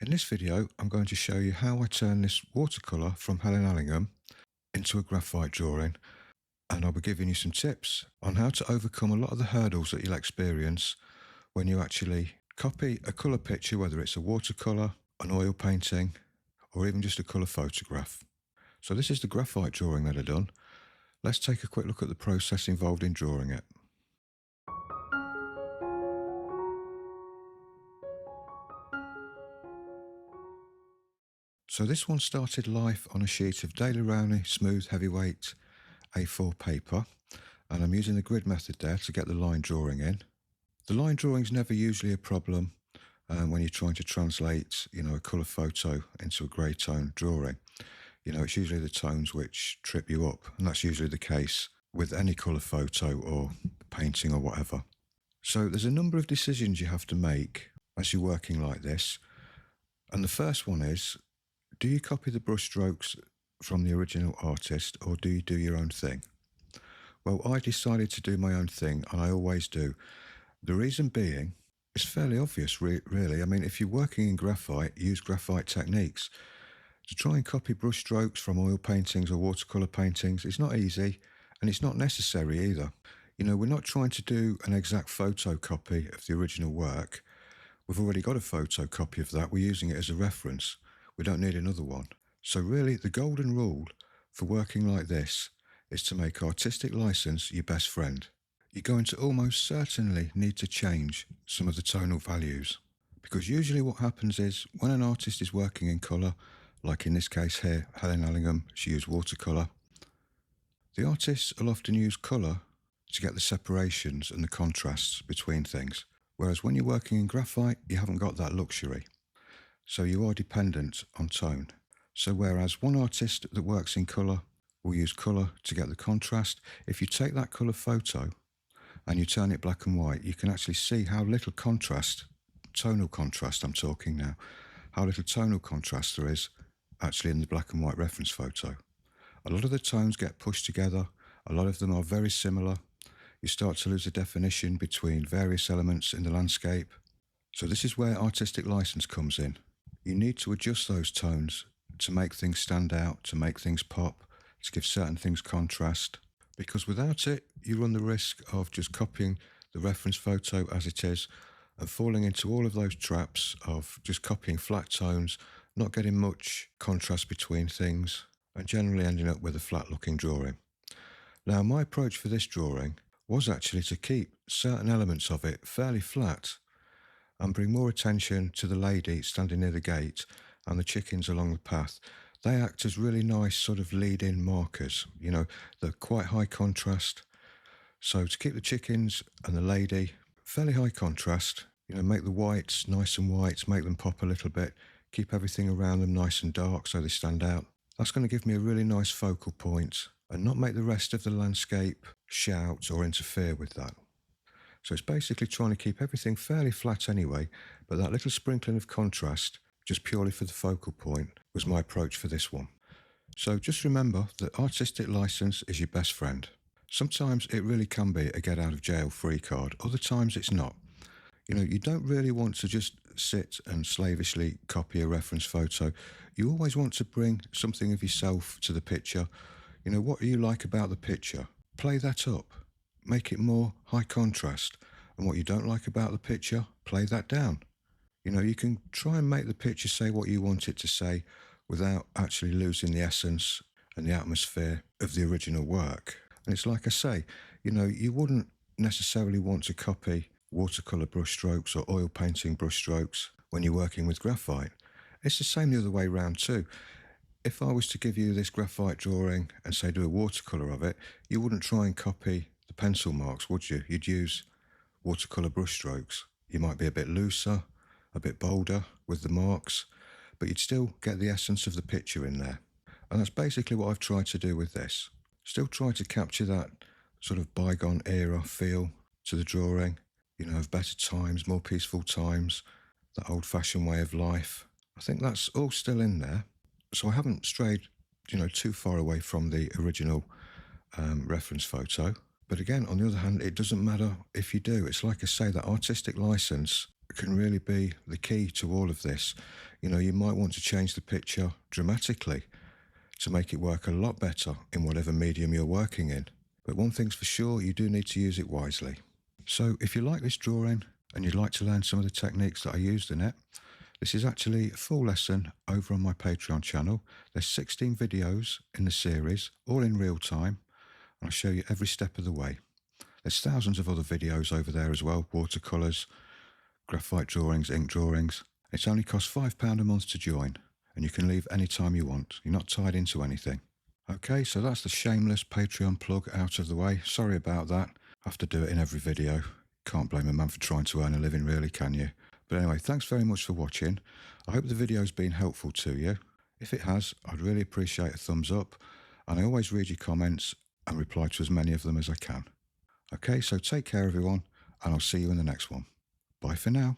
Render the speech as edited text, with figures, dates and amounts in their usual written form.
In this video, I'm going to show you how I turn this watercolour from Helen Allingham into a graphite drawing, and I'll be giving you some tips on how to overcome a lot of the hurdles that you'll experience when you actually copy a colour picture, whether it's a watercolour, an oil painting, or even just a colour photograph. So this is the graphite drawing that I've done. Let's take a quick look at the process involved in drawing it. So this one started life on a sheet of Daily Rowney smooth heavyweight A4 paper, and I'm using the grid method there to get the line drawing in. The line drawing is never usually a problem when you're trying to translate, a colour photo into a grey tone drawing. It's usually the tones which trip you up, and that's usually the case with any colour photo or painting or whatever. So there's a number of decisions you have to make as you're working like this, and the first one is, do you copy the brush strokes from the original artist, or do you do your own thing? Well, I decided to do my own thing, and I always do. The reason being, it's fairly obvious, really. I mean, if you're working in graphite, use graphite techniques. To try and copy brush strokes from oil paintings or watercolour paintings, it's not easy, and it's not necessary either. We're not trying to do an exact photocopy of the original work. We've already got a photocopy of that. We're using it as a reference. We don't need another one. So really, the golden rule for working like this is to make artistic license your best friend. You're going to almost certainly need to change some of the tonal values, because usually what happens is when an artist is working in colour, like in this case here, Helen Allingham, she used watercolour, the artists will often use colour to get the separations and the contrasts between things, whereas when you're working in graphite, you haven't got that luxury. So you are dependent on tone. So whereas one artist that works in colour will use colour to get the contrast, if you take that colour photo and you turn it black and white, you can actually see how little contrast, tonal contrast I'm talking now, how little tonal contrast there is actually in the black and white reference photo. A lot of the tones get pushed together, a lot of them are very similar. You start to lose the definition between various elements in the landscape. So this is where artistic license comes in. You need to adjust those tones to make things stand out, to make things pop, to give certain things contrast, because without it, you run the risk of just copying the reference photo as it is and falling into all of those traps of just copying flat tones, not getting much contrast between things, and generally ending up with a flat-looking drawing. Now, my approach for this drawing was actually to keep certain elements of it fairly flat and bring more attention to the lady standing near the gate and the chickens along the path. They act as really nice sort of lead-in markers. They're quite high contrast. So to keep the chickens and the lady fairly high contrast, make the whites nice and white, make them pop a little bit, keep everything around them nice and dark so they stand out. That's going to give me a really nice focal point and not make the rest of the landscape shout or interfere with that. So it's basically trying to keep everything fairly flat anyway, but that little sprinkling of contrast, just purely for the focal point, was my approach for this one. So just remember that artistic license is your best friend. Sometimes it really can be a get out of jail free card, other times it's not. You don't really want to just sit and slavishly copy a reference photo. You always want to bring something of yourself to the picture. What do you like about the picture? Play that up. Make it more high contrast, and what you don't like about the picture, play that down. You can try and make the picture say what you want it to say without actually losing the essence and the atmosphere of the original work. And it's like I say, you wouldn't necessarily want to copy watercolour brushstrokes or oil painting brushstrokes when you're working with graphite. It's the same the other way around too. If I was to give you this graphite drawing and say do a watercolour of it, you wouldn't try and copy the pencil marks, would you? You'd use watercolour brushstrokes. You might be a bit looser, a bit bolder with the marks, but you'd still get the essence of the picture in there. And that's basically what I've tried to do with this. Still try to capture that sort of bygone era feel to the drawing, of better times, more peaceful times, that old-fashioned way of life. I think that's all still in there. So I haven't strayed, too far away from the original reference photo. But again, on the other hand, it doesn't matter if you do. It's like I say, that artistic license can really be the key to all of this. You know, you might want to change the picture dramatically to make it work a lot better in whatever medium you're working in. But one thing's for sure, you do need to use it wisely. So if you like this drawing and you'd like to learn some of the techniques that I used in it, this is actually a full lesson over on my Patreon channel. There's 16 videos in the series, all in real time, and I'll show you every step of the way. There's thousands of other videos over there as well, watercolours, graphite drawings, ink drawings. It only costs £5 a month to join, and you can leave any time you want. You're not tied into anything. Okay, so that's the shameless Patreon plug out of the way. Sorry about that. I have to do it in every video. Can't blame a man for trying to earn a living, really, can you? But anyway, thanks very much for watching. I hope the video's been helpful to you. If it has, I'd really appreciate a thumbs up, and I always read your comments and reply to as many of them as I can. Okay, so take care everyone, and I'll see you in the next one. Bye for now.